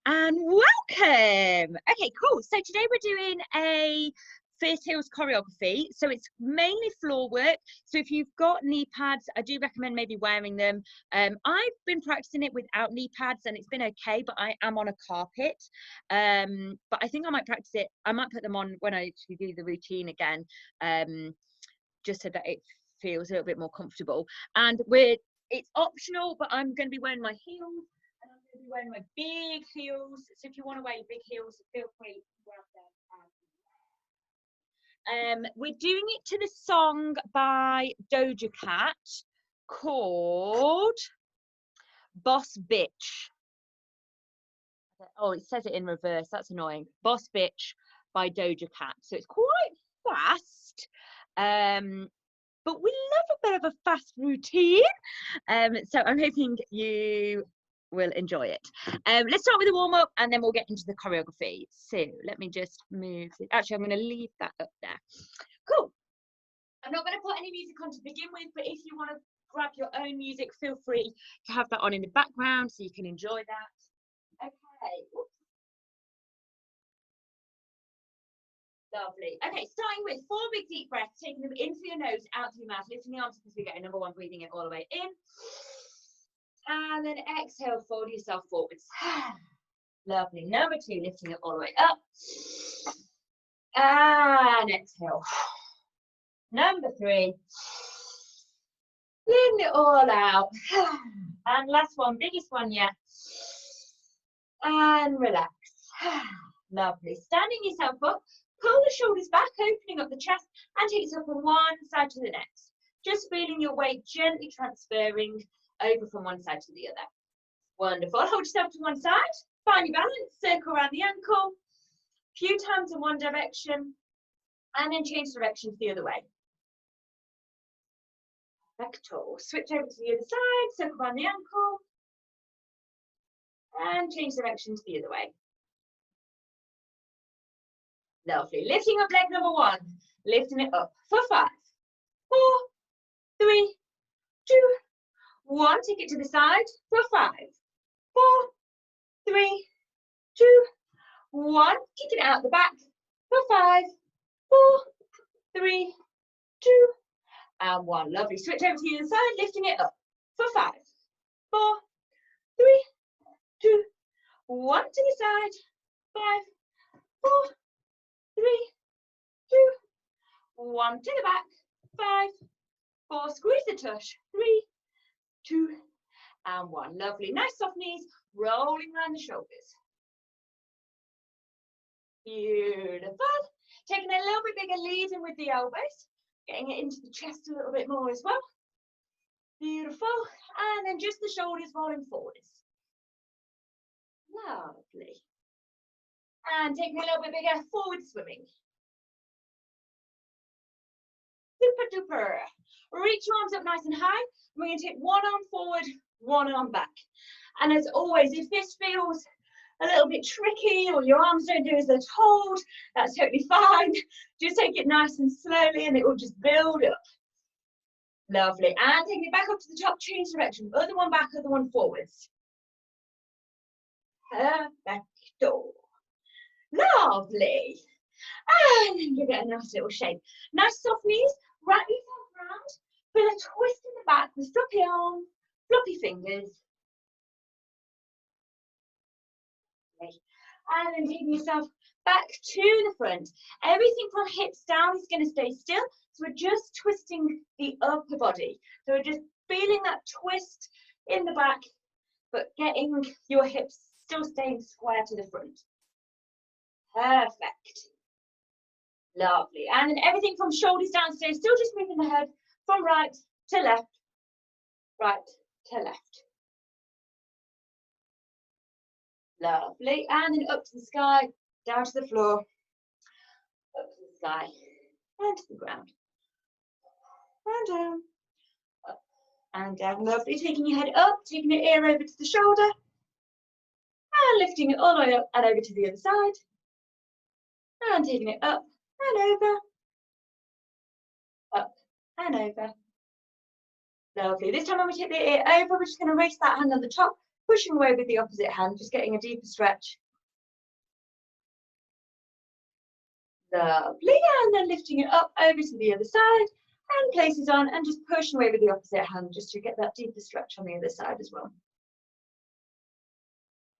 And welcome. Okay, cool. So today we're doing a Fierce Heels choreography. So it's mainly floor work. So if you've got knee pads, I do recommend maybe wearing them. I've been practicing it without knee pads and it's been okay, but I am on a carpet. But I think I might practice it. I might put them on when I actually do the routine again, just so that it feels a little bit more comfortable. And it's optional, but I'm going to be wearing my heels. And I'm going to be wearing my big heels. So if you want to wear your big heels, feel free to wear them. We're doing it to the song by Doja Cat called Boss Bitch. Oh, it says it in reverse. That's annoying. Boss Bitch by Doja Cat. So it's quite fast. But we love a bit of a fast routine. So I'm hoping you will enjoy it. Let's start with the warm-up and then we'll get into the choreography. So let me just move it. Actually, I'm going to leave that up there. Cool. I'm not going to put any music on to begin with, but if you want to grab your own music, feel free to have that on in the background so you can enjoy that. Okay. Oops. Lovely. Okay, starting with 4 big deep breaths, taking them in through your nose, out through your mouth, lifting the arms up as we go. Number 1, breathing it all the way in. And then exhale, fold yourself forwards. Lovely. Number 2, lifting it all the way up. And exhale. Number 3, letting it all out. And last one, biggest one yet. And relax. Lovely. Standing yourself up, pull the shoulders back, opening up the chest, and take yourself from one side to the next. Just feeling your weight gently transferring over from one side to the other. Wonderful. Hold yourself to one side, find your balance, circle around the ankle, a few times in one direction, and then change direction to the other way. Perfecto. Switch over to the other side, circle around the ankle, and change direction to the other way. Lovely. Lifting up leg number 1, lifting it up for 5, 4, 3, 2, 1. Take it to the side for 5, 4, 3, 2, 1. Kick it out the back for 5, 4, 3, 2, and 1. Lovely. Switch over to the other side, lifting it up for 5, 4, 3, 2, 1. To the side, 5, 4, 3, 2, 1. To the back, 5, 4. Squeeze the tush. 3, 2, and 1. Lovely. Nice soft knees, rolling around the shoulders. Beautiful. Taking a little bit bigger, leading with the elbows, getting it into the chest a little bit more as well. Beautiful. And then just the shoulders rolling forwards. Lovely. And taking a little bit bigger, forward swimming. Super duper. Reach your arms up nice and high. We're going to take one arm forward, one arm back. And as always, if this feels a little bit tricky or your arms don't do as they're told, that's totally fine. Just take it nice and slowly and it will just build up. Lovely. And taking it back up to the top, change direction. Other one back, other one forwards. Perfecto. Lovely. And then give it a nice little shape. Nice soft knees. Wrap yourself around. Feel a twist in the back with floppy arms, floppy fingers. And then taking yourself back to the front. Everything from hips down is going to stay still. So we're just twisting the upper body. So we're just feeling that twist in the back, but getting your hips still staying square to the front. Perfect. Lovely. And then everything from shoulders down stays still, just moving the head from right to left, right to left. Lovely. And then up to the sky, down to the floor, up to the sky, and to the ground. And down, up and down. Lovely. Taking your head up, taking your ear over to the shoulder, and lifting it all the way up and over to the other side. And taking it up and over, up and over. Lovely. This time when we take the ear over, we're just going to raise that hand on the top, pushing away with the opposite hand, just getting a deeper stretch. Lovely, and then lifting it up over to the other side, and places on, and just pushing away with the opposite hand, just to get that deeper stretch on the other side as well.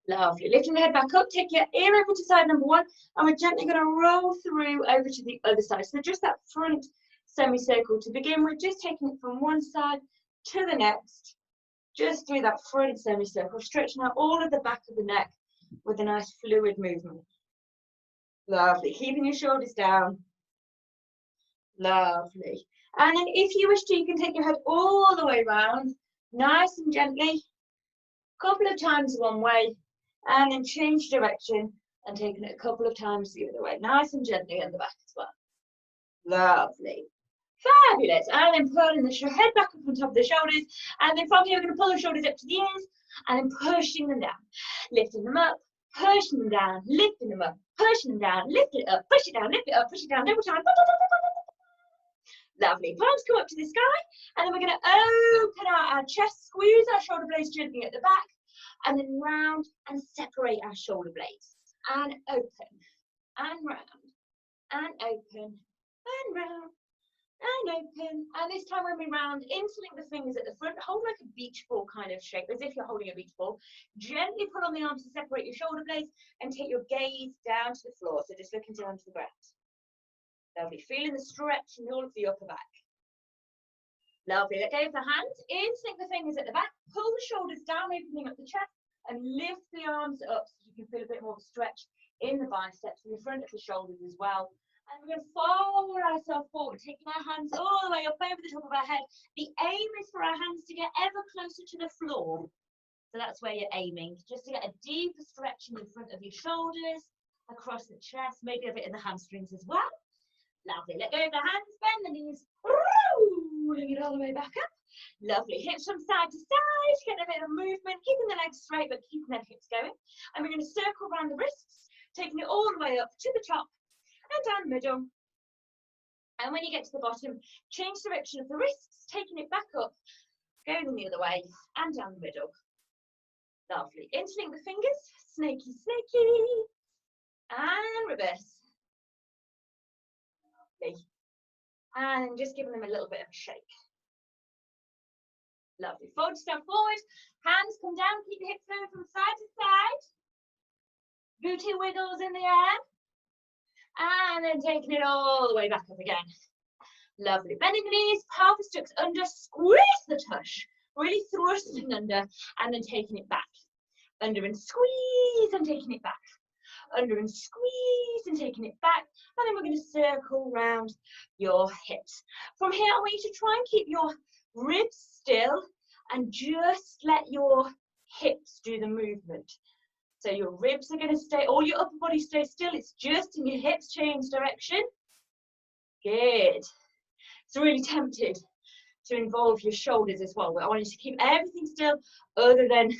Lovely, lifting the head back up, take your ear over to side number one, and we're gently going to roll through over to the other side. So just that front semicircle to begin with, just taking it from one side to the next, just through that front semicircle, stretching out all of the back of the neck with a nice fluid movement. Lovely, keeping your shoulders down. Lovely. And then if you wish to, you can take your head all the way around, nice and gently, a couple of times one way, and then change direction and taking it a couple of times the other way, nice and gently at the back as well. Lovely. Fabulous. And then pulling the head back up on top of the shoulders, and then from here we're going to pull the shoulders up to the ears, and then pushing them down, lifting them up, pushing them down, lifting them up, pushing them down, lift it up, push it down, lift it up, push it down, double time. Lovely. Palms come up to the sky, and then we're going to open out our chest, squeeze our shoulder blades gently at the back, and then round and separate our shoulder blades. And open, and round, and open, and round, and open. And this time when we round, interlink the fingers at the front, hold like a beach ball kind of shape, as if you're holding a beach ball. Gently pull on the arms to separate your shoulder blades, and take your gaze down to the floor. So just looking down to the ground. Lovely, feeling the stretch in all of the upper back. Lovely, let go of the hands, interlink the fingers at the back, pull the shoulders down, opening up the chest, and lift the arms up so you can feel a bit more of a stretch in the biceps, in the front of the shoulders as well. And we're going to fold ourselves forward, taking our hands all the way up over the top of our head. The aim is for our hands to get ever closer to the floor. So that's where you're aiming, just to get a deeper stretch in the front of your shoulders, across the chest, maybe a bit in the hamstrings as well. Lovely, let go of the hands, bend the knees, rolling it all the way back up. Lovely, hips from side to side, getting a bit of movement, keeping the legs straight but keeping the hips going. And we're going to circle around the wrists, taking it all the way up to the top and down the middle. And when you get to the bottom, change direction of the wrists, taking it back up, going the other way and down the middle. Lovely, interlink the fingers, snaky, snaky, and reverse. And just giving them a little bit of a shake. Lovely. Fold yourself forward, hands come down, keep your hips moving from side to side. Booty wiggles in the air. And then taking it all the way back up again. Lovely. Bending the knees, pelvis tucks under, squeeze the tush. Really thrusting under, and then taking it back. Under and squeeze, and taking it back. Under and squeeze and taking it back, and then we're going to circle round your hips. From here, I want you to try and keep your ribs still and just let your hips do the movement. So your ribs are going to stay, all your upper body stays still, it's just in your hips change direction. Good. It's really tempted to involve your shoulders as well, but I want you to keep everything still other than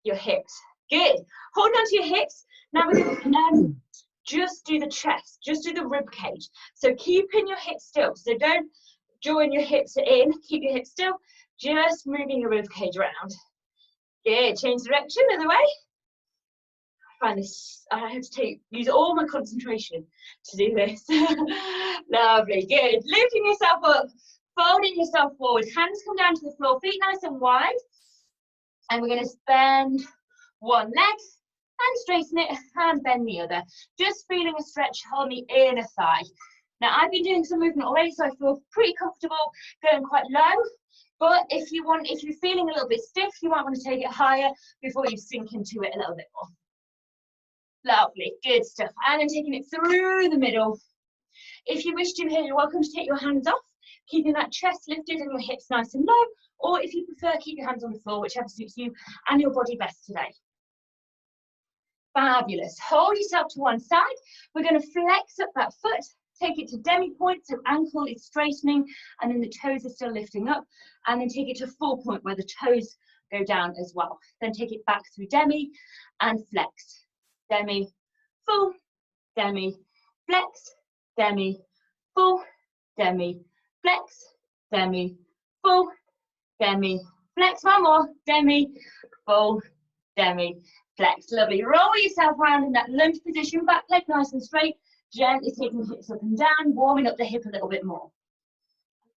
your hips. Good. Hold on to your hips. Now we're going to just do the chest, just do the rib cage. So keeping your hips still. So don't join your hips in, keep your hips still, just moving your rib cage around. Good, change direction, other way. I find this, I have to use all my concentration to do this. Lovely, good. Lifting yourself up, folding yourself forward, hands come down to the floor, feet nice and wide. And we're going to bend one leg, and straighten it and bend the other. Just feeling a stretch on the inner thigh. Now I've been doing some movement already, so I feel pretty comfortable going quite low. But if you're feeling a little bit stiff, you might want to take it higher before you sink into it a little bit more. Lovely, good stuff. And then taking it through the middle. If you wish to here, you're welcome to take your hands off, keeping that chest lifted and your hips nice and low. Or if you prefer, keep your hands on the floor, whichever suits you and your body best today. Fabulous. Hold yourself to one side. We're going to flex up that foot, take it to demi-point, so ankle is straightening and then the toes are still lifting up, and then take it to full point where the toes go down as well. Then take it back through demi and flex. Demi, full, demi, flex, demi, full, demi, flex, demi, full, demi, flex. One more, demi, full, demi, flex. Lovely. Roll yourself around in that lunge position, back leg nice and straight, gently taking the hips up and down, warming up the hip a little bit more.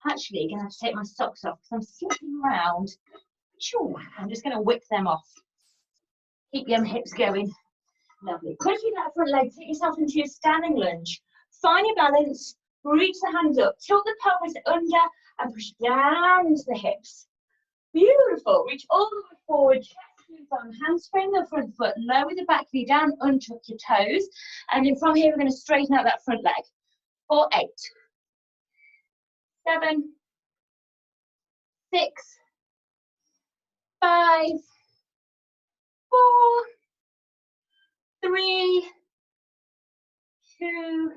Actually, going to have to take my socks off because I'm slipping around. I'm just going to whip them off. Keep your hips going. Lovely. Pushing that front leg, take yourself into your standing lunge. Find your balance, reach the hands up, tilt the pelvis under and push down into the hips. Beautiful. Reach all the way forward, chest squeeze on, handspring the front foot, lower the back knee down, untuck your toes. And then from here, we're going to straighten out that front leg. 4, 8, 7, 6, 5, 4, 3, 2,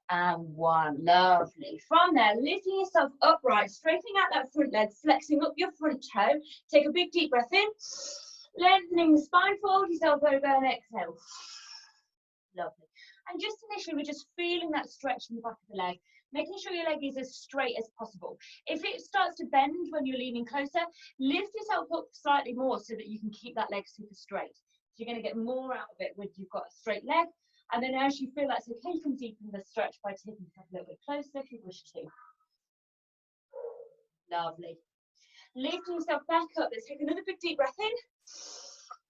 and 1. Lovely. From there, lifting yourself upright, straightening out that front leg, flexing up your front toe. Take a big deep breath in, lengthening the spine, fold yourself over and exhale. Lovely. And just initially, we're just feeling that stretch in the back of the leg, making sure your leg is as straight as possible. If it starts to bend when you're leaning closer, lift yourself up slightly more so that you can keep that leg super straight. So you're going to get more out of it when you've got a straight leg. And then as you feel that's okay, you can deepen the stretch by taking yourself a little bit closer if you wish to. Lovely. Lifting yourself back up. Let's take another big deep breath in.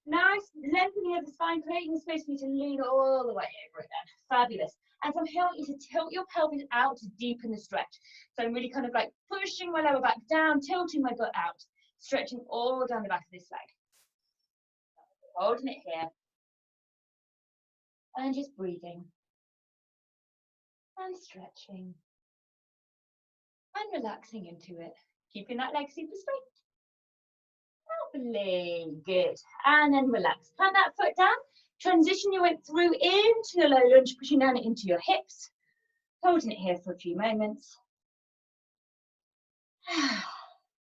Nice, lengthening of the spine, creating space for you to lean all the way over again. Fabulous. And from here, I want you to tilt your pelvis out to deepen the stretch. So I'm really kind of like pushing my lower back down, tilting my butt out, stretching all down the back of this leg. Holding it here. And just breathing. And stretching. And relaxing into it. Keeping that leg super straight. Lovely, good. And then relax. Plant that foot down. Transition your weight through into the low lunge, pushing down it into your hips. Holding it here for a few moments.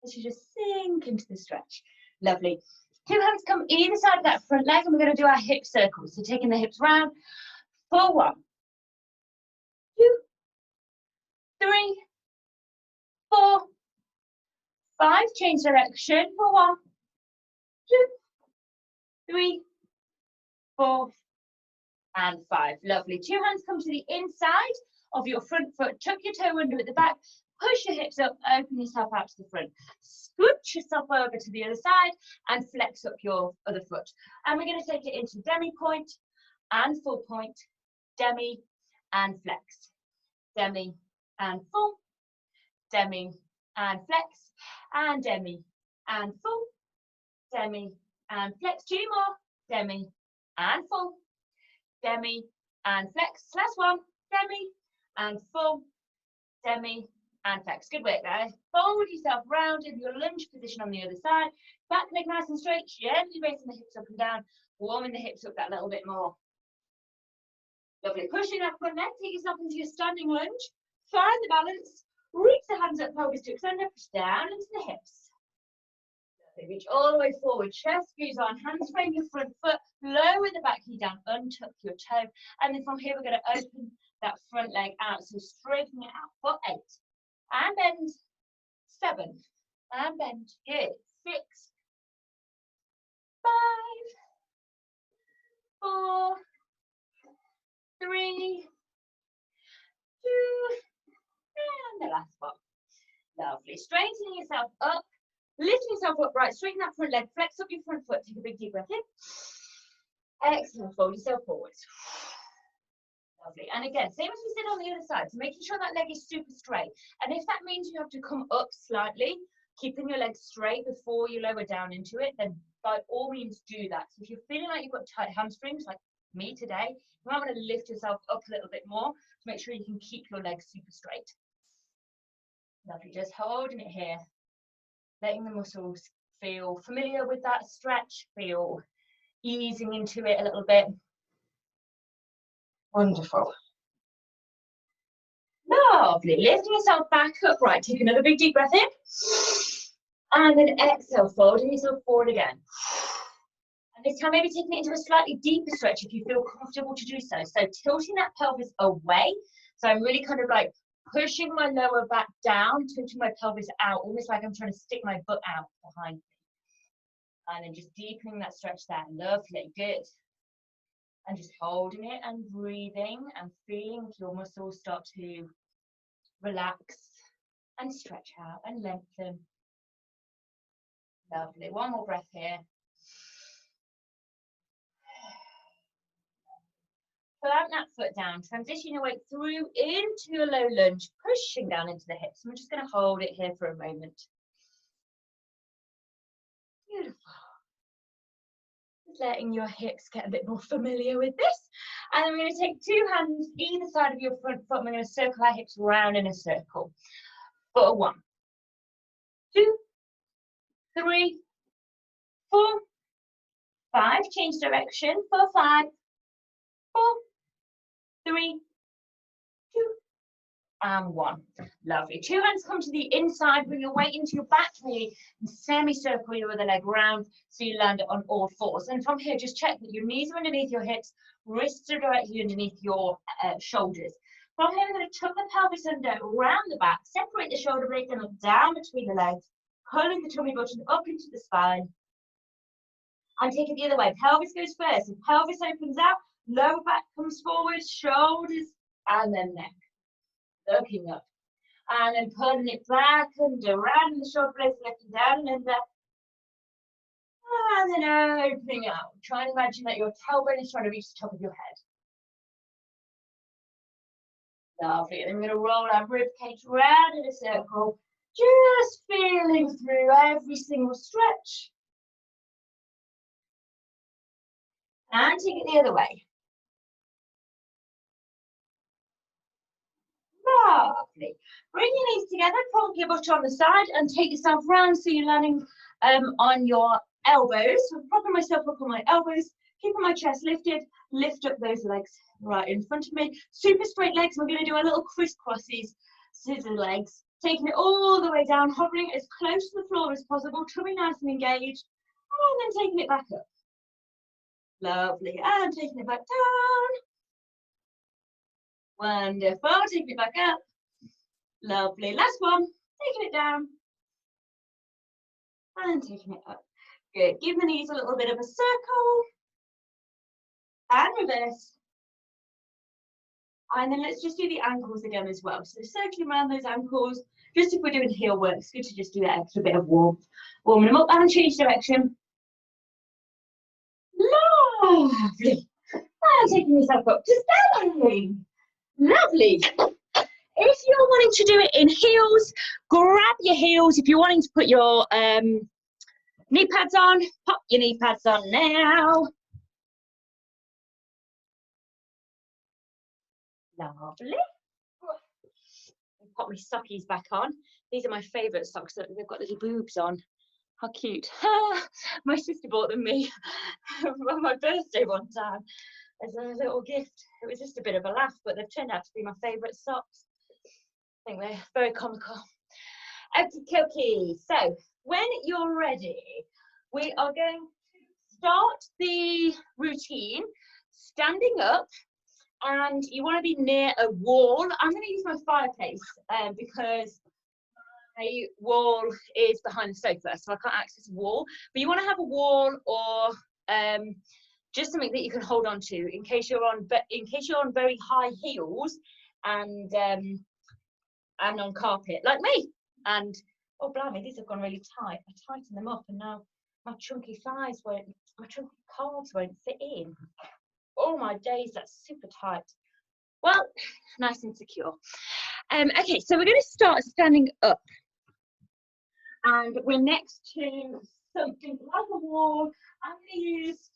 As you just sink into the stretch. Lovely. 2 hands come either side of that front leg, and we're going to do our hip circles. So taking the hips round for 1, 2, 3, 4, 5. Change direction for 1, 2, 3, 4, and 5. Lovely. 2 hands come to the inside of your front foot. Tuck your toe under at the back. Push your hips up. Open yourself out to the front. Scooch yourself over to the other side and flex up your other foot. And we're going to take it into demi point and full point. Demi and flex. Demi and full. Demi and flex. And demi and full. Demi and flex. 2 more. Demi and full. Demi and flex. Last one. Demi and full. Demi and flex. Good work, guys. Fold yourself round in your lunge position on the other side. Back leg nice and straight. Gently raising the hips up and down. Warming the hips up that little bit more. Lovely. Pushing that front leg. Take yourself into your standing lunge. Find the balance. Reach the hands up, pelvis to extend. Push down into the hips. Reach all the way forward, chest squeeze on, hands frame your front foot, lower the back knee down, untuck your toe, and then from here we're going to open that front leg out, so straighten it out for 8, and bend, 7, and bend, good, 6, 5, 4, 3, 2, and the last one. Lovely, straightening yourself up. Lift yourself upright, straighten that front leg, flex up your front foot, take a big deep breath in. Exhale, fold yourself forwards. Lovely. And again, same as we did on the other side, so making sure that leg is super straight. And if that means you have to come up slightly, keeping your legs straight before you lower down into it, then by all means do that. So if you're feeling like you've got tight hamstrings, like me today, you might want to lift yourself up a little bit more to make sure you can keep your legs super straight. Lovely, just holding it here. Letting the muscles feel familiar with that stretch, feel easing into it a little bit. Wonderful. Lovely. Lifting yourself back upright. Take another big deep breath in. And then exhale, folding yourself forward again. And this time maybe taking it into a slightly deeper stretch if you feel comfortable to do so. So tilting that pelvis away. So I'm really kind of like pushing my lower back down, tilting my pelvis out, almost like I'm trying to stick my butt out behind me. And then just deepening that stretch there. Lovely, good. And just holding it and breathing and feeling your muscles start to relax and stretch out and lengthen. Lovely. One more breath here. Plant that foot down, transition your weight through into a low lunge, pushing down into the hips. I'm just going to hold it here for a moment. Beautiful. Just letting your hips get a bit more familiar with this. And then we're going to take two hands either side of your front foot. And we're going to circle our hips round in a circle. For 1, 2, 3, 4, 5. Change direction for 5, 4, 3, 2, and 1. Lovely. Two hands come to the inside, bring your weight into your back knee and semicircle your other leg round so you land on all fours. And from here, just check that your knees are underneath your hips, wrists are directly underneath your shoulders. From here, we're going to tuck the pelvis under, round the back, separate the shoulder blades and look down between the legs, pulling the tummy button up into the spine. And take it the other way. Pelvis goes first. If pelvis opens out, lower back comes forward, shoulders, and then neck. Looking up. And then pulling it back and around the shoulder blades, looking down and under. And then opening out. Try and imagine that your tailbone is trying to reach the top of your head. Lovely. And then we're going to roll our rib cage round in a circle, just feeling through every single stretch. And take it the other way. Lovely. Bring your knees together, plonk your butt on the side and take yourself round so you're landing on your elbows. So I'm propping myself up on my elbows, keeping my chest lifted, lift up those legs right in front of me. Super straight legs. We're going to do a little crisscrossies, scissor legs. Taking it all the way down, hovering as close to the floor as possible, tummy nice and engaged, and then taking it back up. Lovely. And taking it back down. Wonderful. Taking it back up. Lovely. Last one. Taking it down. And taking it up. Good. Give the knees a little bit of a circle. And reverse. And then let's just do the ankles again as well. So circling around those ankles. Just if we're doing heel work, it's good to just do that extra bit of warmth. Warming them up and change direction. Lovely. And taking yourself up to standing. Lovely. If you're wanting to do it in heels, grab your heels. If you're wanting to put your knee pads on, pop your knee pads on now. Lovely. Pop my sockies back on. These are my favourite socks. They've got little boobs on. How cute. My sister bought them me on my birthday one time as a little gift. It was just a bit of a laugh, but they've turned out to be my favourite socks. I think they're very comical. Okay, so when you're ready, we are going to start the routine standing up, and you want to be near a wall. I'm going to use my fireplace because my wall is behind the sofa, so I can't access a wall. But you want to have a wall or just something that you can hold on to in case you're on very high heels and on carpet like me. And oh blimey, these have gone really tight. I tightened them up, and now my chunky calves won't fit in. Oh my days, that's super tight. Well, nice and secure. Okay, so we're going to start standing up, and we're next to something like a wall. I'm going to use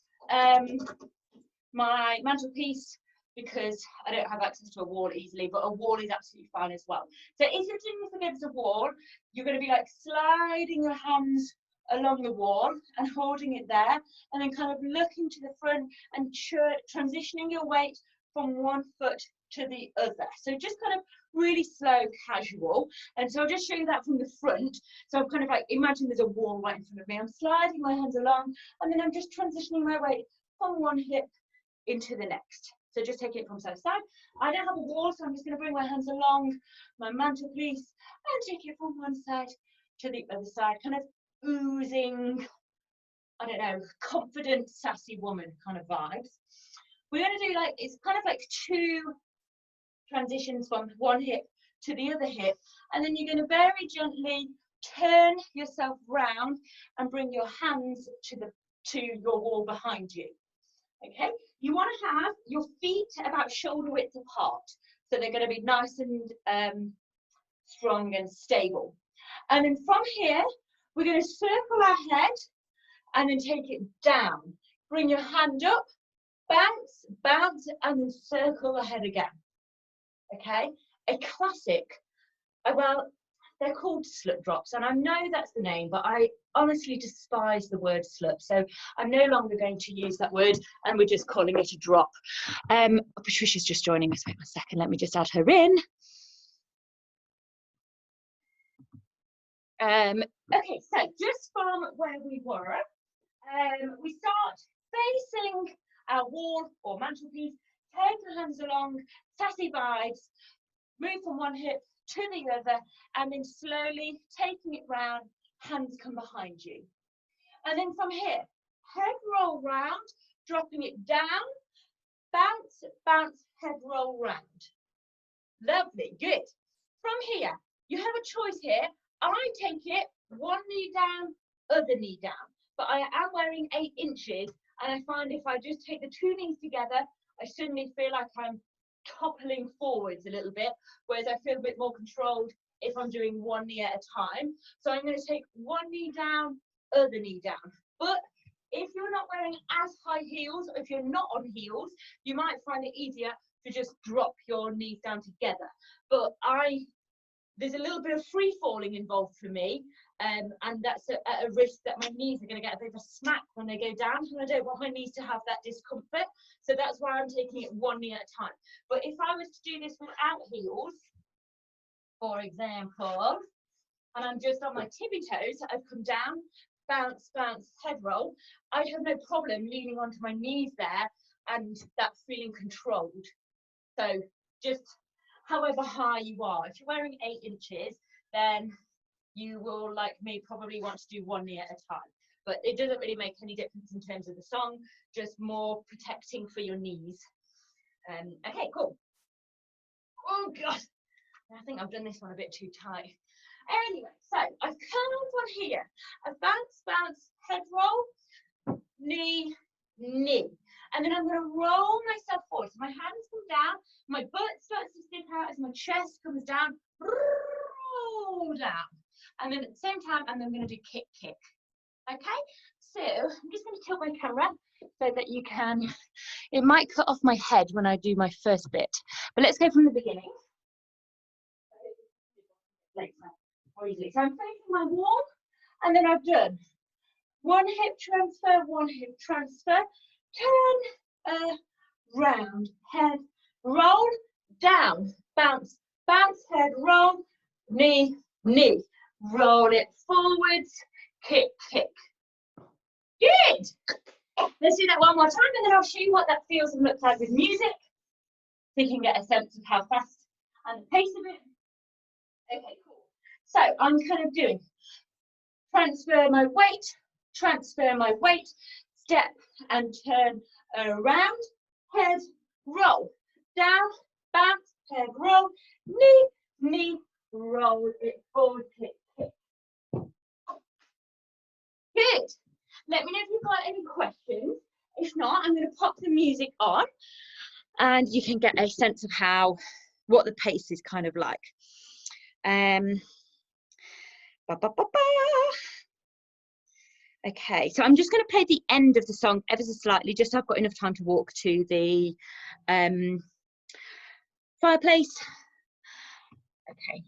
my mantelpiece because I don't have access to a wall easily, but a wall is absolutely fine as well. So if you're doing this against a wall, you're going to be like sliding your hands along the wall and holding it there, and then kind of looking to the front and transitioning your weight from one foot to the other. So just kind of really slow, casual. And so I'll just show you that from the front. So I'm kind of like, imagine there's a wall right in front of me. I'm sliding my hands along, and then I'm just transitioning my weight from one hip into the next. So just taking it from side to side. I don't have a wall, so I'm just going to bring my hands along my mantelpiece and take it from one side to the other side, kind of oozing I don't know, confident, sassy woman kind of vibes. We're going to do like, it's kind of like 2 transitions from one hip to the other hip, and then you're going to very gently turn yourself round and bring your hands to your wall behind you. Okay, you want to have your feet about shoulder width apart, so they're going to be nice and strong and stable. And then from here, we're going to circle our head and then take it down. Bring your hand up, bounce, bounce, and then circle the head again. Okay, a classic. Well, they're called slut drops, and I know that's the name, but I honestly despise the word slut, so I'm no longer going to use that word, and we're just calling it a drop. Patricia's just joining us. Wait 1 second, let me just add her in. Okay, so just from where we were, we start facing our wall or mantelpiece, take the hands along, sassy vibes, move from one hip to the other, and then slowly taking it round, hands come behind you. And then from here, head roll round, dropping it down, bounce, bounce, head roll round. Lovely, good. From here, you have a choice here. I take it one knee down, other knee down, but I am wearing 8 inches, and I find if I just take the 2 knees together, I suddenly feel like I'm toppling forwards a little bit, whereas I feel a bit more controlled if I'm doing 1 knee at a time. So I'm going to take 1 knee down, other knee down. But if you're not wearing as high heels, or if you're not on heels, you might find it easier to just drop your knees down together. But there's a little bit of free falling involved for me, and that's at a risk that my knees are going to get a bit of a smack when they go down, and I don't want my knees to have that discomfort. So that's why I'm taking it 1 knee at a time. But if I was to do this without heels, for example, and I'm just on my tippy toes, I've come down, bounce, bounce, head roll, I'd have no problem leaning onto my knees there and that feeling controlled. So just however high you are, if you're wearing 8 inches, then you will, like me, probably want to do 1 knee at a time. But it doesn't really make any difference in terms of the song, just more protecting for your knees. Okay, cool. Oh God, I think I've done this one a bit too tight. Anyway, so I've come on here, I've bounce, bounce, head roll, knee, knee. And then I'm going to roll myself forward. So my hands come down, my butt starts to stick out as my chest comes down, roll down. And then at the same time, I'm going to do kick, kick. Okay, so I'm just going to tilt my camera so that you can, it might cut off my head when I do my first bit. But let's go from the beginning. More easily. So I'm facing my wall, and then I've done 1 hip transfer, 1 hip transfer, turn round, head, roll, down, bounce, bounce, head, roll, knee, knee, roll it forwards, kick, kick. Good. Let's do that one more time, and then I'll show you what that feels and looks like with music, so you can get a sense of how fast and the pace of it. Okay, cool. So I'm kind of doing transfer my weight, step and turn around, head, roll, down, bounce, head, roll, knee, knee, roll it forward, kick, kick. Good. Let me know if you've got any questions. If not, I'm going to pop the music on and you can get a sense of what the pace is kind of like. Okay, so I'm just going to play the end of the song ever so slightly, just so I've got enough time to walk to the fireplace. Okay.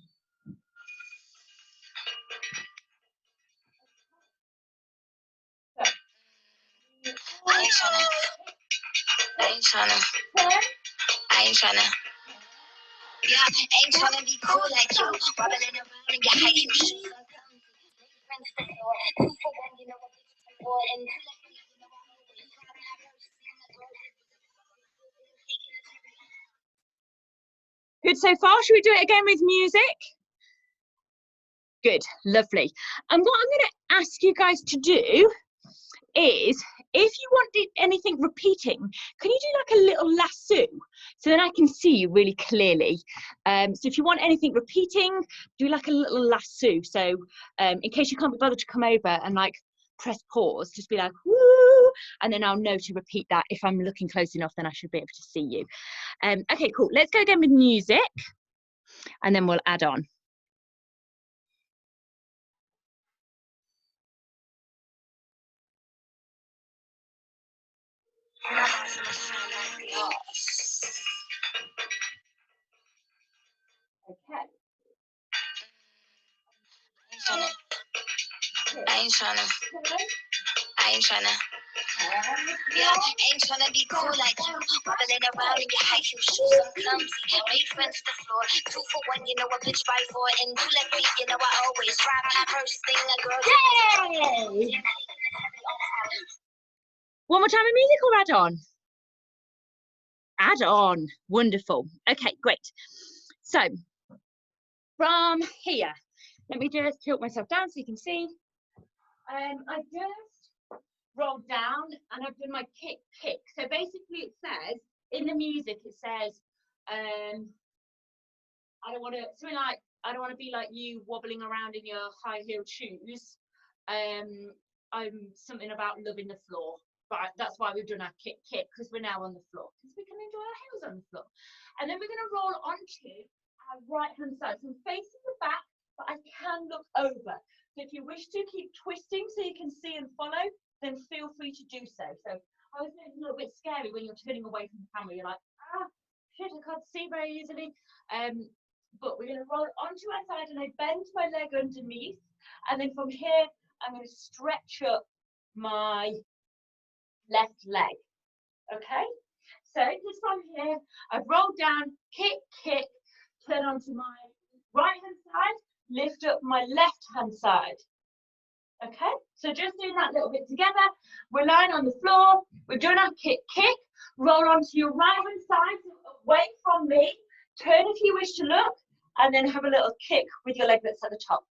I ain't tryna. Yeah, I ain't tryna be cool like you, wobbling around in your high heels. Good so far. Should we do it again with music? Good, lovely. And what I'm going to ask you guys to do is, if you want anything repeating, can you do like a little lasso? So then I can see you really clearly. So if you want anything repeating, do like a little lasso. So in case you can't be bothered to come over and like press pause, just be like, woo, and then I'll know to repeat that. If I'm looking close enough, then I should be able to see you. Okay, cool. Let's go again with music, and then we'll add on. Okay. I ain't tryna. Yeah, ain't tryna be cool like you. Wobbling around in your high heel shoes, I'm clumsy. Made friends to the floor. 2 for 1, you know I bitch by 4. And you let me, you know I always rock. First thing a girl. Yay! One more time of music or add on? Add on. Wonderful. Okay, great. So from here, let me just tilt myself down so you can see. I just rolled down and I've done my kick. So basically it says, in the music it says, I don't want to, something like, I don't want to be like you wobbling around in your high-heeled shoes. I'm something about loving the floor. But that's why we've done our kick, because we're now on the floor, because we can enjoy our heels on the floor. And then we're going to roll onto our right-hand side. So I'm facing the back, but I can look over. So if you wish to keep twisting so you can see and follow, then feel free to do so. So I was a little bit scary when you're turning away from the camera. You're like, ah, shit, I can't see very easily. But we're going to roll onto our side, and I bend my leg underneath. And then from here, I'm going to stretch up my left leg. Okay? So just from here, I've rolled down, kick, turn onto my right-hand side, lift up my left-hand side. Okay? So just doing that little bit together. We're lying on the floor. We're doing our kick, roll onto your right-hand side, away from me. Turn if you wish to look, and then have a little kick with your leg that's at the top.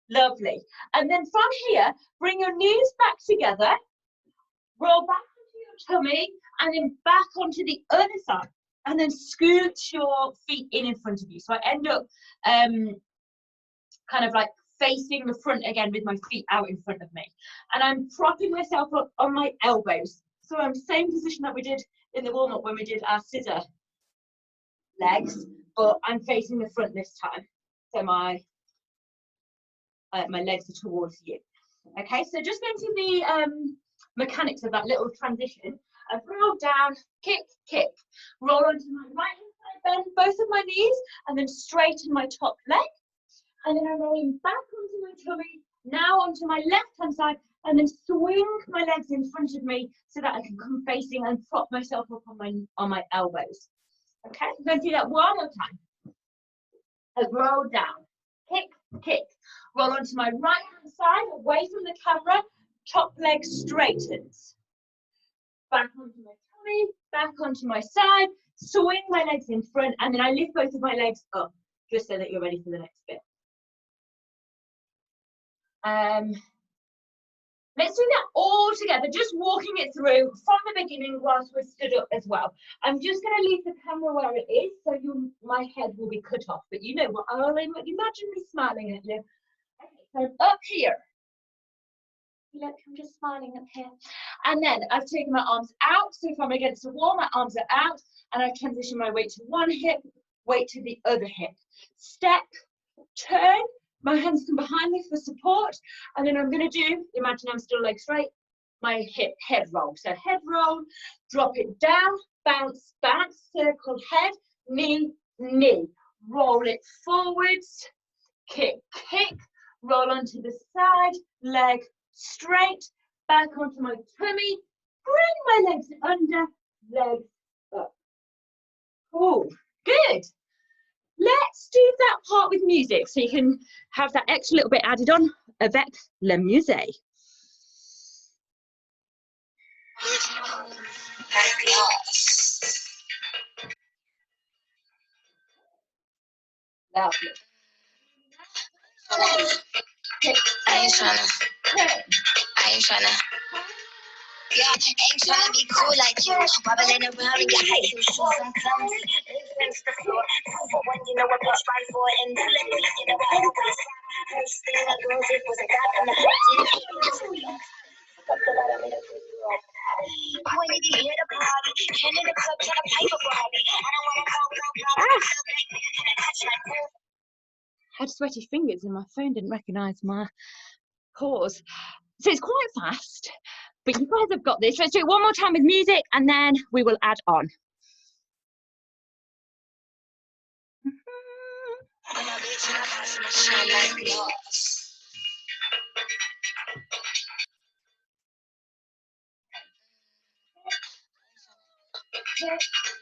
Lovely. And then from here, bring your knees back together, roll back onto your tummy, and then back onto the other side, and then scoot your feet in front of you. So I end up kind of like facing the front again with my feet out in front of me. And I'm propping myself up on my elbows. So I'm same position that we did in the warm-up when we did our scissor legs, but I'm facing the front this time. So my legs are towards you. Okay, so just going to the mechanics of that little transition. I've rolled down, kick, roll onto my right-hand side, bend both of my knees, and then straighten my top leg. And then I'm rolling back onto my tummy, now onto my left-hand side, and then swing my legs in front of me so that I can come facing and prop myself up on my elbows. Okay, I'm going to do that one more time. I've rolled down, kick, roll onto my right-hand side, away from the camera, top leg straightens. Back onto my tummy, back onto my side, swing my legs in front, and then I lift both of my legs up, just so that you're ready for the next bit. Let's do that all together, just walking it through from the beginning whilst we're stood up as well. I'm just going to leave the camera where it is, so my head will be cut off, but you know what, I'll imagine me smiling at you. Okay, so up here. Look, I'm just smiling up here. And then I've taken my arms out, so if I'm against the wall, my arms are out, and I've transitioned my weight to one hip, weight to the other hip. Step, turn, my hands come behind me for support, and then I'm going to do, imagine I'm still leg straight, my head roll. So head roll, drop it down, bounce, circle head, knee, roll it forwards, kick, roll onto the side, leg straight, back onto my tummy, bring my legs under, legs up. Oh, good. Let's do that part with music so you can have that extra little bit added on avec la musique. Lovely. I ain't tryna. Yeah, ain't tryna be cool like you. Wobbling around in your high heel shoes, I'm clumsy. Against the floor, 2 for 1, you know what bitch right for. And you let me, you know I always first thing I do it was a guy from the hood. Pointed to hear the party, and in the club tryna pay for Barbie. I don't wanna go, Had sweaty fingers and my phone didn't recognise my pause. So it's quite fast, but you guys have got this. Let's do it one more time with music and then we will add on.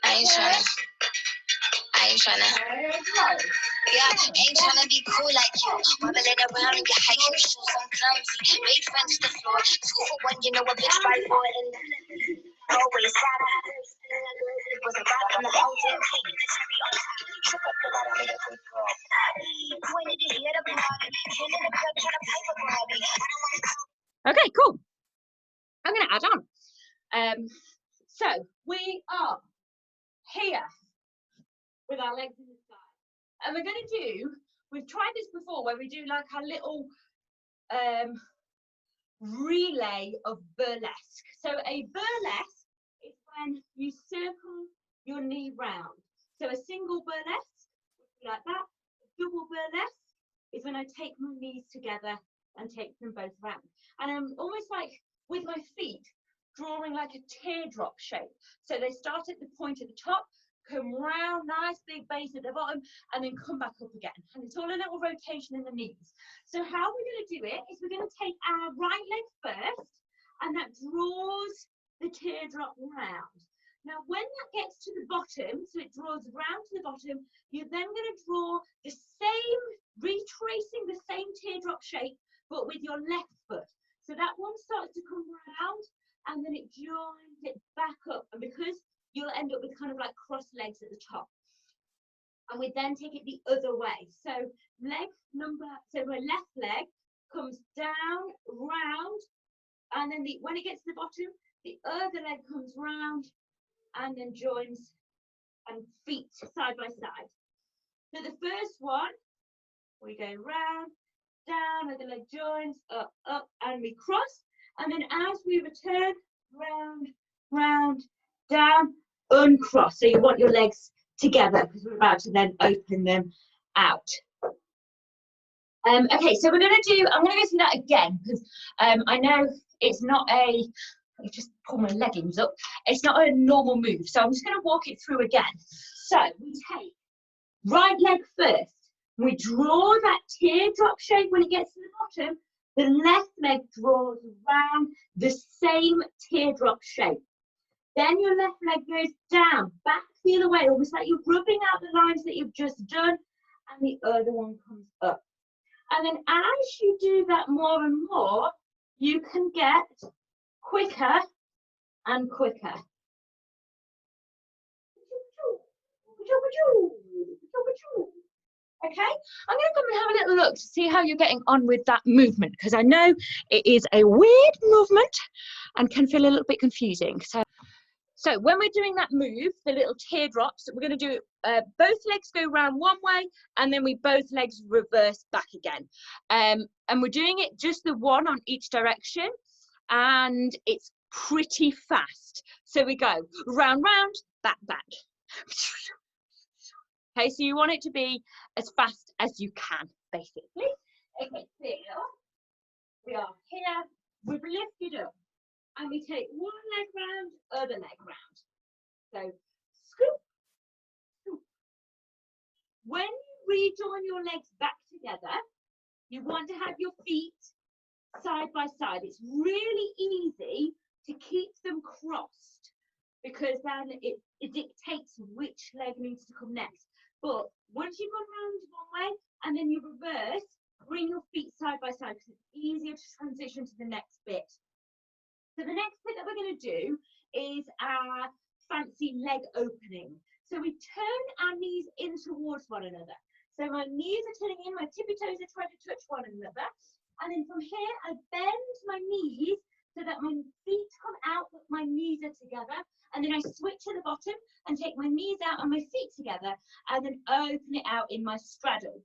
I ain't tryna. Yeah, ain't tryna be cool like you. Wobbling around in your high heel shoes, I'm clumsy. Made friends to the floor, 2 for 1, you know what bitch right for. And always had it was a rock on the hotel, taking the cherry on top. Shook up the bottom of the good girl. Pointed to hear the party, and in the club tryna pay for Barbie. Okay, cool. I'm going to add on. So we are here with our legs in the sky. And we're going to do, we've tried this before where we do like a little relay of burlesque. So a burlesque is when you circle your knee round. So a single burlesque would be like that. A double burlesque is when I take my knees together and take them both round. And I'm almost like with my feet drawing like a teardrop shape. So they start at the point at the top, come round, nice big base at the bottom, and then come back up again. And it's all a little rotation in the knees. So how we're going to do it is we're going to take our right leg first, and that draws the teardrop round. Now, when that gets to the bottom, so it draws round to the bottom, you're then going to draw the same, retracing the same teardrop shape, but with your left foot. So that one starts to come round, and then it joins it back up. And because you'll end up with kind of like cross legs at the top. And we then take it the other way. So my left leg comes down, round, and then when it gets to the bottom, the other leg comes round and then joins and feet side by side. So the first one, we go round, down, other leg joins, up, and we cross. And then as we return, round, round, down, uncross. So you want your legs together because we're about to then open them out. Okay, so I'm going to go through that again because I know it's not I just pull my leggings up. It's not a normal move. So I'm just going to walk it through again. So we take right leg first. We draw that teardrop shape when it gets to the bottom. The left leg draws around the same teardrop shape. Then your left leg goes down, back the other way, almost like you're rubbing out the lines that you've just done, and the other one comes up. And then as you do that more and more, you can get quicker and quicker. Okay, I'm going to come and have a little look to see how you're getting on with that movement, because I know it is a weird movement and can feel a little bit confusing. So when we're doing that move, the little teardrops, we're going to do both legs go round one way and then we both legs reverse back again. And we're doing it just the one on each direction, and it's pretty fast. So we go round, round, back, back. Okay, so you want it to be as fast as you can, basically. Okay, so we are here, we've lifted up, and we take one leg round, other leg round. So scoop, scoop. When you rejoin your legs back together, you want to have your feet side by side. It's really easy to keep them crossed because then it dictates which leg needs to come next. But once you've gone round one way and then you reverse, bring your feet side by side because it's easier to transition to the next bit. So the next bit that we're going to do is our fancy leg opening. So we turn our knees in towards one another. So my knees are turning in, my tippy toes are trying to touch one another. And then from here, I bend my knees so that my feet come out, but my knees are together. And then I switch to the bottom and take my knees out and my feet together, and then open it out in my straddle.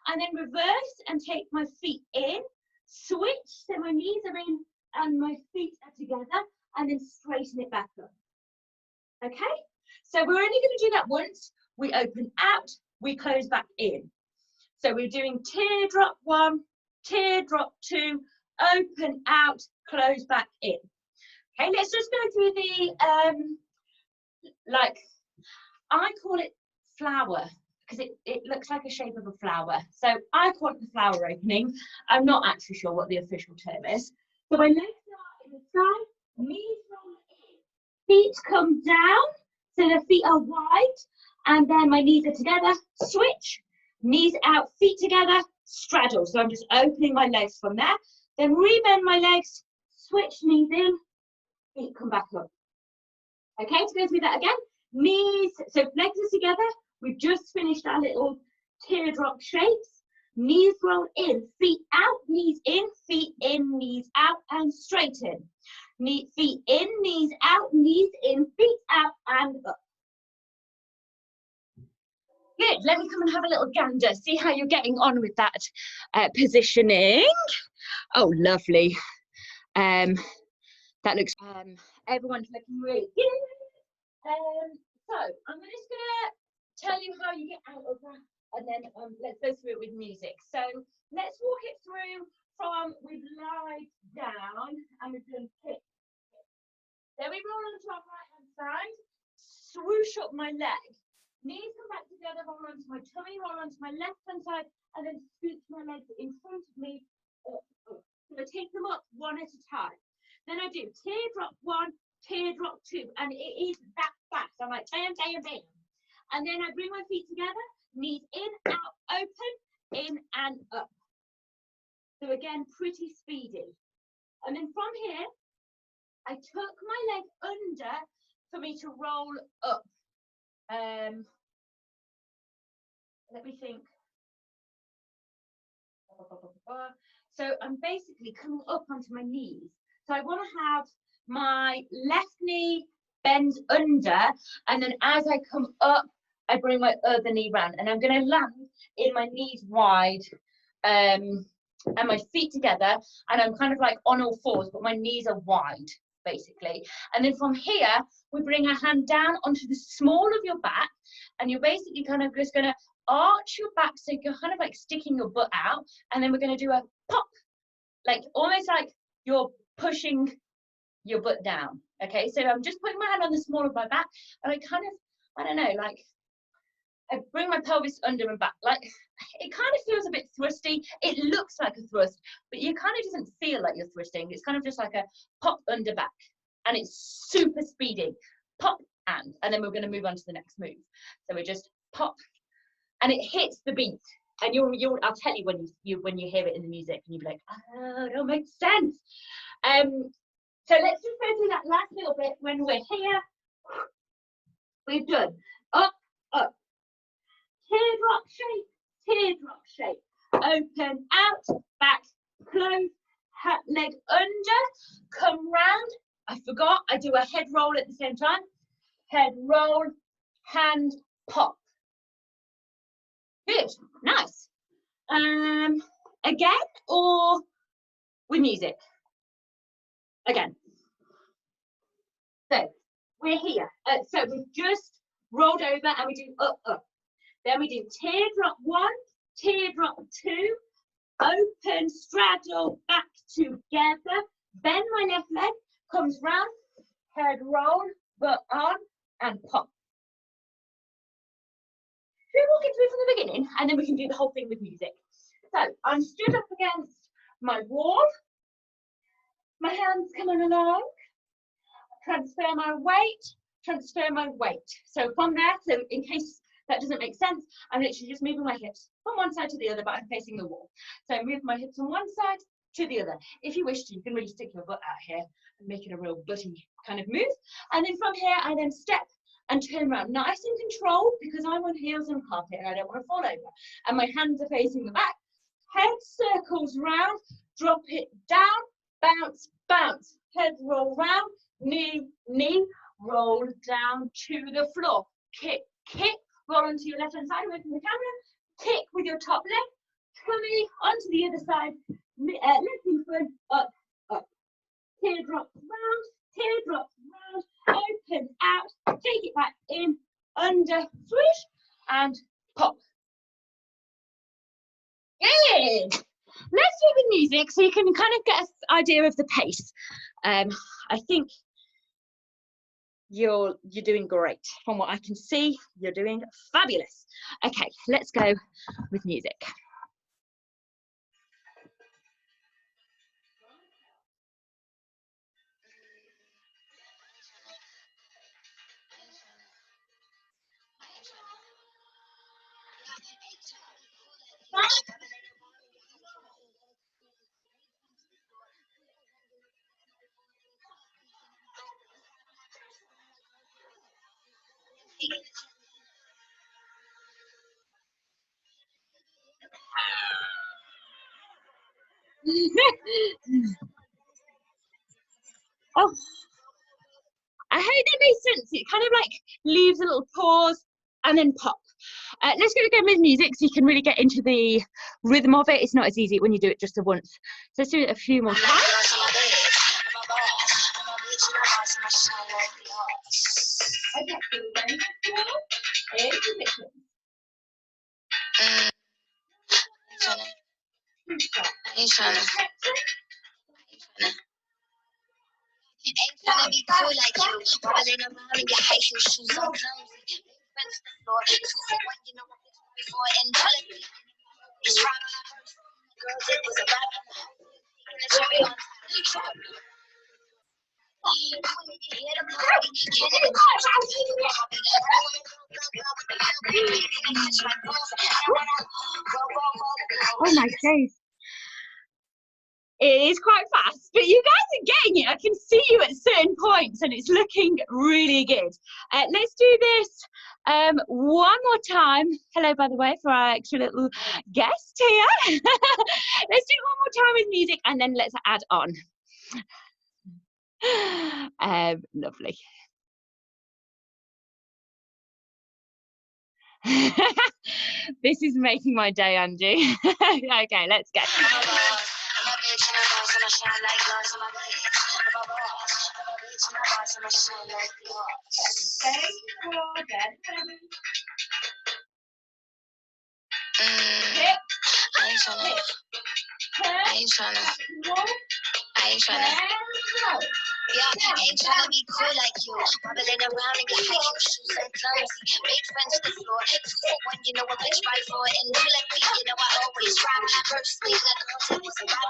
And then reverse and take my feet in, switch, so my knees are in and my feet are together, and then straighten it back up. Okay, so we're only going to do that once. We open out, we close back in. So we're doing teardrop 1, teardrop 2, open out, close back in. Okay, let's just go through the, like, I call it flower, because it looks like a shape of a flower. So I call it the flower opening. I'm not actually sure what the official term is. So my legs are in the sky, knees roll in, feet come down, so the feet are wide, and then my knees are together, switch, knees out, feet together, straddle. So I'm just opening my legs from there, then rebend my legs, switch, knees in, feet come back up. Okay, to go through that again, knees, so legs are together, we've just finished our little teardrop shapes, knees roll in, feet out, knees in, knees out, and straighten. Feet in, knees out, knees in, feet out, and up. Good, let me come and have a little gander, see how you're getting on with that positioning. Oh, lovely. That looks, everyone's looking really good. So I'm just gonna tell you how you get out of that, and then let's go through it with music. So let's walk it through from we've lied down and we've done kick. Then we roll onto our right hand side, swoosh up my leg, knees come back together, roll onto my tummy, roll onto my left hand side, and then scoot my legs in front of me, up, up. So I take them up one at a time. Then I do teardrop 1, teardrop 2, and it is that fast. I'm like, bam, bam, bam. And then I bring my feet together, knees in, out, open, in and up. So again, pretty speedy. And then from here, I tuck my leg under for me to roll up. Let me think. So I'm basically coming up onto my knees. So I want to have my left knee bend under, and then as I come up, I bring my other knee round, and I'm going to land in my knees wide and my feet together, and I'm kind of like on all fours, but my knees are wide, basically. And then from here, we bring our hand down onto the small of your back, and you're basically kind of just going to arch your back, so you're kind of like sticking your butt out, and then we're going to do a pop, like almost like you're pushing your butt down. Okay, so I'm just putting my hand on the small of my back, and I kind of, I don't know, like I bring my pelvis under and back, like it kind of feels a bit thrusty. It looks like a thrust, but you kind of doesn't feel like you're thrusting. It's kind of just like a pop under back, and it's super speedy. Pop and then we're going to move on to the next move. So we just pop, and it hits the beat. And you'll I'll tell you when you hear it in the music, and you'll be like, oh, it all makes sense. So let's just go through that last little bit. When we're here, we've done up, up, teardrop shape, open, out, back, close, leg under, come round. I forgot, I do a head roll at the same time. Head roll, hand pop. Good, nice. Again, or with music? Again. So we're here. So we've just rolled over and we do up, up. Then we do teardrop 1, teardrop 2, open, straddle, back together. Bend my left leg, comes round, head roll, butt on, and pop. We're walking through from the beginning, and then we can do the whole thing with music. So I'm stood up against my wall, my hands coming along, transfer my weight. So from there, so in case that doesn't make sense, I'm literally just moving my hips from one side to the other, but I'm facing the wall. So I move my hips from one side to the other. If you wish to, you can really stick your butt out here and make it a real butty kind of move. And then from here, I then step and turn around, nice and controlled, because I'm on heels and carpet and I don't want to fall over. And my hands are facing the back. Head circles round, drop it down, bounce, bounce, head roll round, knee, knee, roll down to the floor, kick, kick, roll onto your left hand side away from the camera, kick with your top leg, coming onto the other side, lifting foot, up, up, teardrops round, open out, take it back in, under, swish, and pop. Good. Let's do the music so you can kind of get an idea of the pace. I think you're doing great. From what I can see, you're doing fabulous. Okay, let's go with music. Oh, I hope that makes sense. It kind of like leaves a little pause and then pop. Let's go again with music so you can really get into the rhythm of it. It's not as easy when you do it just the once. So let's do it a few more times. Ain't tryna be cool like you, wobbling around in your high heel shoes on clumsy. Bench the floor, 2 for 1, you know what it's before. And it's rock. Girls, it was a rap. And the cherry on top. Oh my days. It is quite fast, but you guys are getting it. I can see you at certain points and it's looking really good. Let's do this one more time. Hello, by the way, for our extra little guest here. Let's do it one more time with music and then let's add on. Lovely. This is making my day, Angie. Okay, let's go. I ain't tryna. Yeah, I ain't tryna be cool like you. Wobbling around in your high heel shoes and clumsy. Make friends to the floor. 2 for 1, you know a bitch by 4. And you like me, you know I always rap. First sleeve like a hotel was a rap.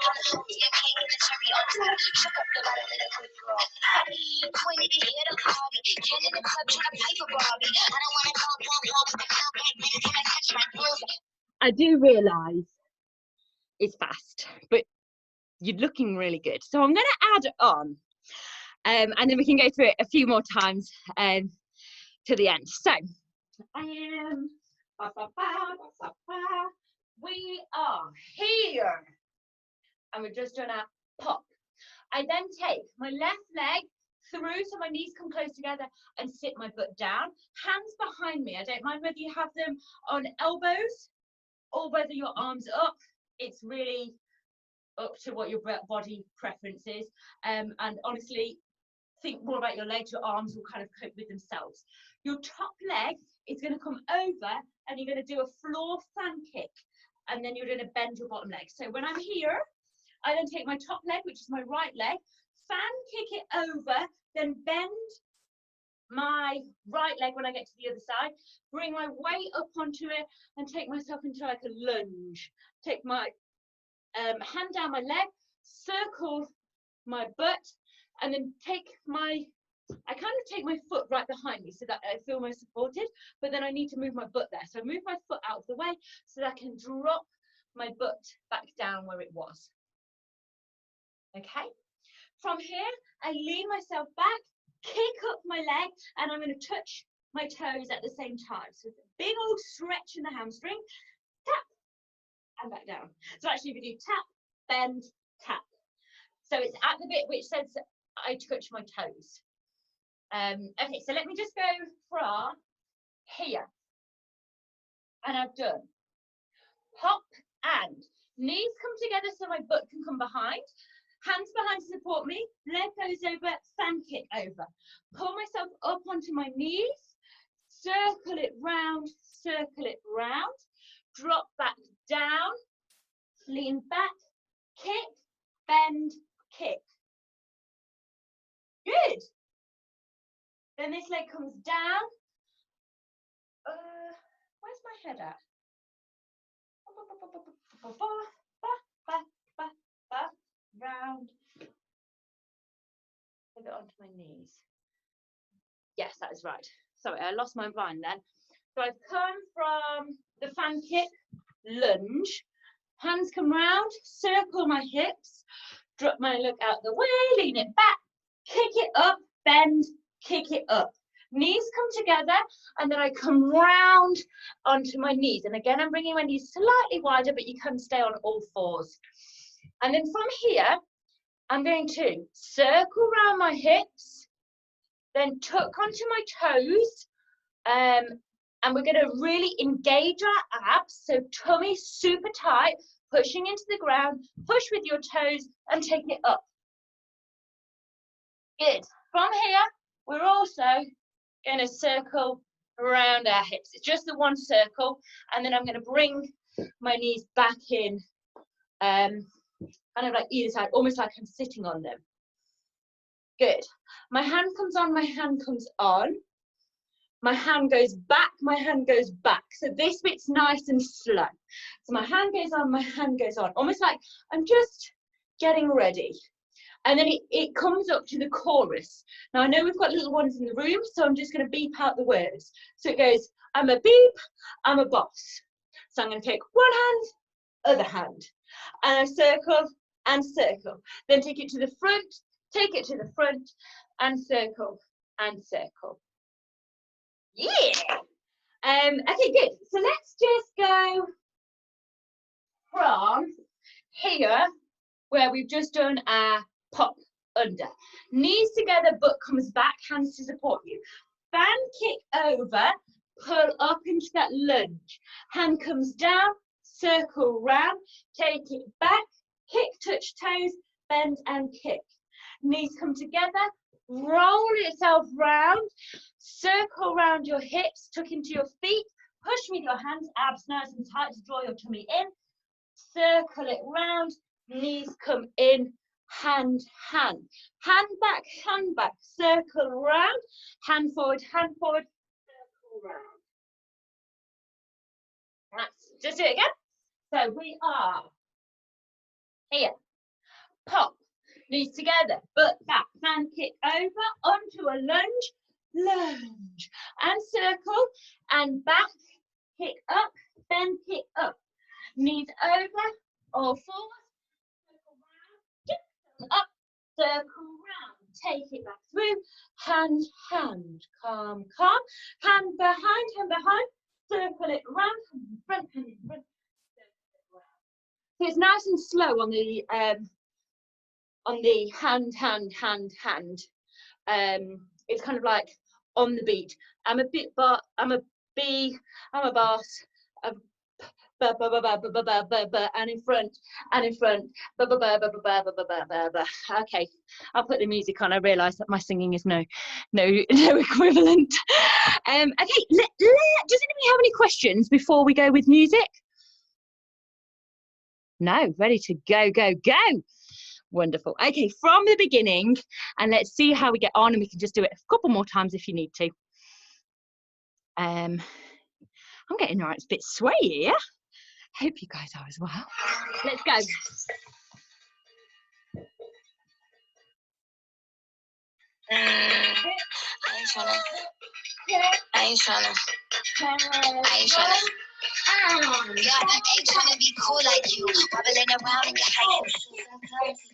Yeah, cake and the cherry on top. Shook up the bottom of the quick girl. Pointed to hear the party. Ken in the club tryna pipe a Barbie. I don't wanna go with the club back. Can I catch my booze? I do realise it's fast, but you're looking really good. So I'm going to add on and then we can go through it a few more times to the end. So we are here and we've just done our pop. I then take my left leg through so my knees come close together and sit my butt down. Hands behind me. I don't mind whether you have them on elbows or whether your arms are up. It's really up to what your body preference is, and honestly think more about your legs. Your arms will kind of cope with themselves. Your top leg is going to come over and you're going to do a floor fan kick and then you're going to bend your bottom leg. So when I'm here, I then take my top leg, which is my right leg, fan kick it over, then bend my right leg when I get to the other side, bring my weight up onto it and take myself into like a lunge. Take my hand down my leg, circle my butt, and then I kind of take my foot right behind me so that I feel more supported, but then I need to move my butt there. So I move my foot out of the way so that I can drop my butt back down where it was. Okay? From here, I lean myself back, kick up my leg, and I'm going to touch my toes at the same time. So it's a big old stretch in the hamstring. Tap, and back down. So actually we do tap, bend, tap. So it's at the bit which says I touch my toes. Okay, so let me just go from here. And I've done hop and knees come together so my butt can come behind. Hands behind to support me. Leg goes over, fan kick over. Pull myself up onto my knees. Circle it round, drop back down, lean back, kick, bend, kick. Good. Then this leg comes down. Where's my head at? Round. Put it onto my knees. Yes, that is right. Sorry, I lost my mind then. So I've come from the fan kick, lunge, hands come round, circle my hips, drop my leg out the way, lean it back, kick it up, bend, kick it up. Knees come together, and then I come round onto my knees. And again, I'm bringing my knees slightly wider, but you can stay on all fours. And then from here, I'm going to circle around my hips, then tuck onto my toes, and we're going to really engage our abs, so tummy super tight, pushing into the ground, push with your toes and take it up. Good. From here, we're also going to circle around our hips. It's just the one circle, and then I'm going to bring my knees back in, kind of like either side, almost like I'm sitting on them. Good. My hand comes on, my hand comes on. My hand goes back, my hand goes back. So this bit's nice and slow. So my hand goes on, my hand goes on. Almost like I'm just getting ready. And then it comes up to the chorus. Now I know we've got little ones in the room, so I'm just going to beep out the words. So it goes, I'm a beep, I'm a boss. So I'm going to take one hand, other hand. And I circle and circle. Then take it to the front, take it to the front, and circle and circle. Yeah. Okay, good. So let's just go from here, where we've just done our pop under. Knees together, butt comes back, hands to support you. Fan kick over, pull up into that lunge. Hand comes down, circle round, take it back, kick, touch toes, bend and kick. Knees come together, roll yourself round, circle round your hips, tuck into your feet, push with your hands, abs nice and tight to draw your tummy in, circle it round, knees come in, hand, hand back, circle round, hand forward, circle round. Let's just do it again. So we are here, pop, knees together, butt back, fan kick over, onto a lunge, lunge, and circle, and back, kick up, then kick up, knees over, all fours, circle round, up, circle round, take it back through, hand, hand, calm, calm, hand behind, circle it round, hand in front, circle it round. So it's nice and slow on the hand. It's kind of like on the beat. I'm a bit, but I'm a B, I'm a boss, and in front, Okay, I'll put the music on. I realise that my singing is no equivalent. Okay, does anybody have any questions before we go with music? No, ready to go. Wonderful. Okay, from the beginning, and let's see how we get on, and we can just do it a couple more times if you need to. I'm getting right, it's a bit swayy here. Hope you guys are as well. Let's go. I ain't tryna. Yeah, I ain't tryna be cool like you, wobbling around in your hiking shoes and clumsy.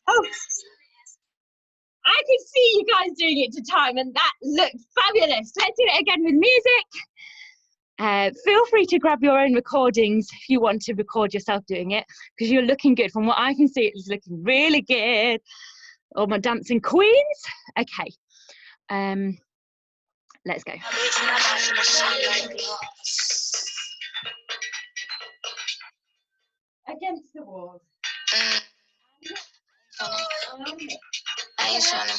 Oh, I could see you guys doing it to time, and that looked fabulous. Let's do it again with music. Feel free to grab your own recordings if you want to record yourself doing it, because you're looking good. From what I can see, it's looking really good. All my dancing queens. Okay, let's go. Against the wall. I ain't tryna.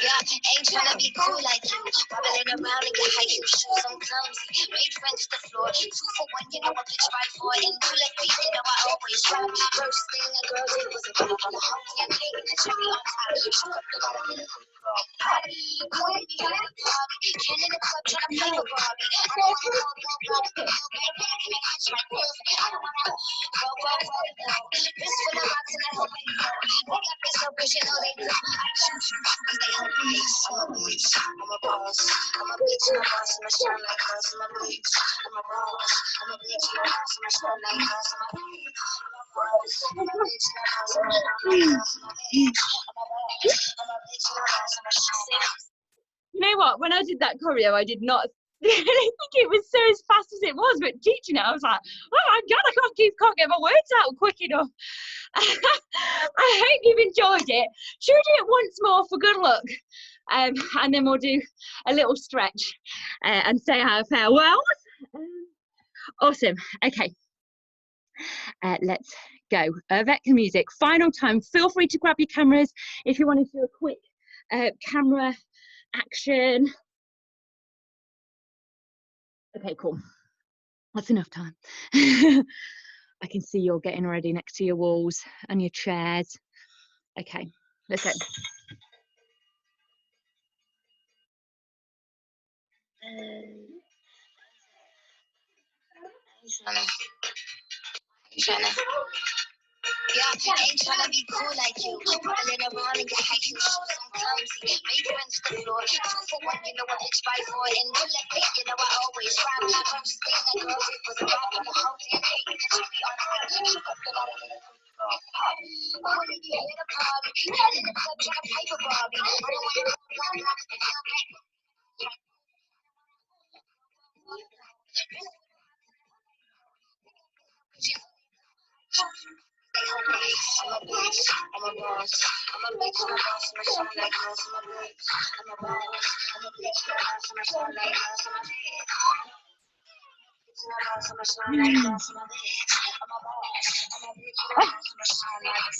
Yeah, ain't tryna be cool like you. Wobbling around in your high heel shoes, I'm clumsy. Made friends to the floor. 2 for 1, you know I pitch by 4. And 2 like me, you know I always run. First thing a girl did was a girl on the whole damn thing. And the cherry on top. She put the bottom in the girl party. Wanna be at a party. Can in the club tryna play with Barbie. I don't wanna go Barbie. Can I catch my pills? I don't wanna go. This for the rocks and I hope they know. They got this up cause you know they do. I choose you cause they help me. I'm a bitch, I'm a boss. I'm a bitch, I'm a boss. I'm a shine like us. I'm a bitch, I'm a boss. I'm a bitch, I'm a boss. I'm a shine like us. I'm a bitch, I'm a boss. I'm a bitch, I'm a boss. I'm a shine like us. I'm a bitch, I'm a boss. I'm a bitch, I'm a boss. I'm a shine like us. You know what? When I did that choreo, I did not think it was so as fast as it was, but teaching it, I was like, oh my God, I can't get my words out quick enough. I hope you've enjoyed it. Should we do it once more for good luck? And then we'll do a little stretch and say our farewells. Awesome. Okay. Let's go. Vector music. Final time. Feel free to grab your cameras if you want to do a quick camera action. Okay, cool. That's enough time. I can see you're getting ready next to your walls and your chairs. Okay, let's go. Yeah, ain't tryna be cool like you. Wobbling around in your high heel shoes, I'm clumsy. Made friends to the floor. 2 for 1, you know I pitch by 4. And 2 like me, you know I always rap. First thing a girl did was a rap on the whole damn thing. And the cherry on top. She put the bottom in the girl party. Wanna be at a party. Head in the club tryna play with Barbie. I don't wanna go I'm a bitch, I'm a boss. I'm a bitch, I'm a boss. I'm a shine like us. I'm a bitch, I'm a boss. I'm a bitch, I'm a boss. I'm a shine like us. I'm a bitch. I'm a shine like us. I'm a bitch. I'm a boss. I'm a bitch, I'm a boss. I'm a shine like us.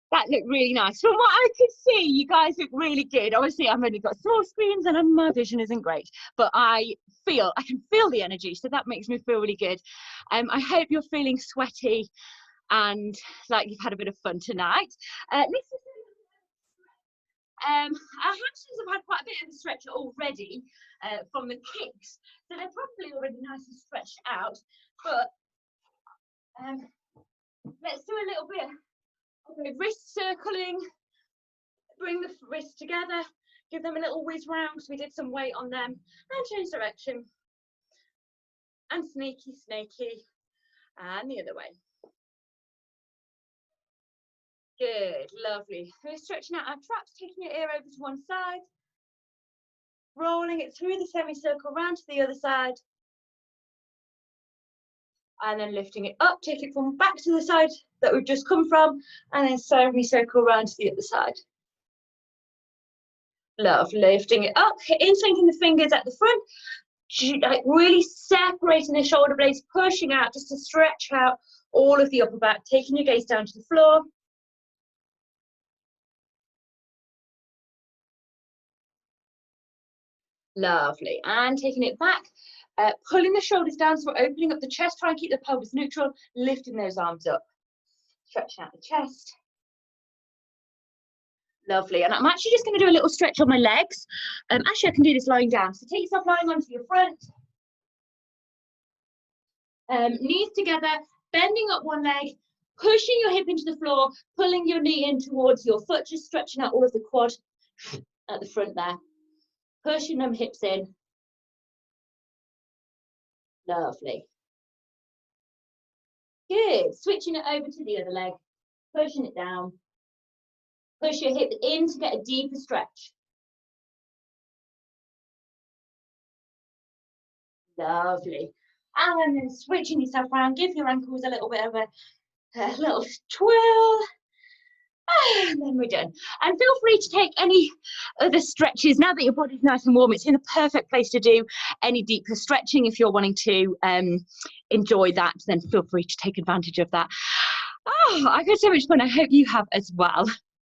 That looked really nice. From what I could see, you guys look really good. Obviously, I've only got small screens and my vision isn't great, but I can feel the energy, so that makes me feel really good. I hope you're feeling sweaty and like you've had a bit of fun tonight. Our hamstrings have had quite a bit of a stretch already from the kicks, so they're probably already nice and stretched out, but let's do a little bit. Okay, wrist circling, bring the wrists together, give them a little whiz round because we did some weight on them, and change direction. And sneaky, snaky, and the other way. Good, lovely. We're stretching out our traps, taking your ear over to one side, rolling it through the semicircle round to the other side, and then lifting it up, take it from back to the side that we've just come from, and then semicircle round to the other side. Love, lifting it up, interlinking the fingers at the front, like really separating the shoulder blades, pushing out just to stretch out all of the upper back, taking your gaze down to the floor. Lovely, and taking it back, pulling the shoulders down, so we're opening up the chest, try and keep the pelvis neutral, lifting those arms up, stretching out the chest. Lovely, and I'm actually just going to do a little stretch on my legs. Actually, I can do this lying down, so take yourself lying onto your front. Knees together, bending up one leg, pushing your hip into the floor, pulling your knee in towards your foot, just stretching out all of the quad at the front there. Pushing them hips in. Lovely. Good. Switching it over to the other leg. Pushing it down. Push your hips in to get a deeper stretch. Lovely. And then switching yourself around. Give your ankles a little bit of a little twirl. And then we're done. And feel free to take any other stretches. Now that your body's nice and warm, it's in a perfect place to do any deeper stretching. If you're wanting to enjoy that, then feel free to take advantage of that. Oh, I had so much fun. I hope you have as well.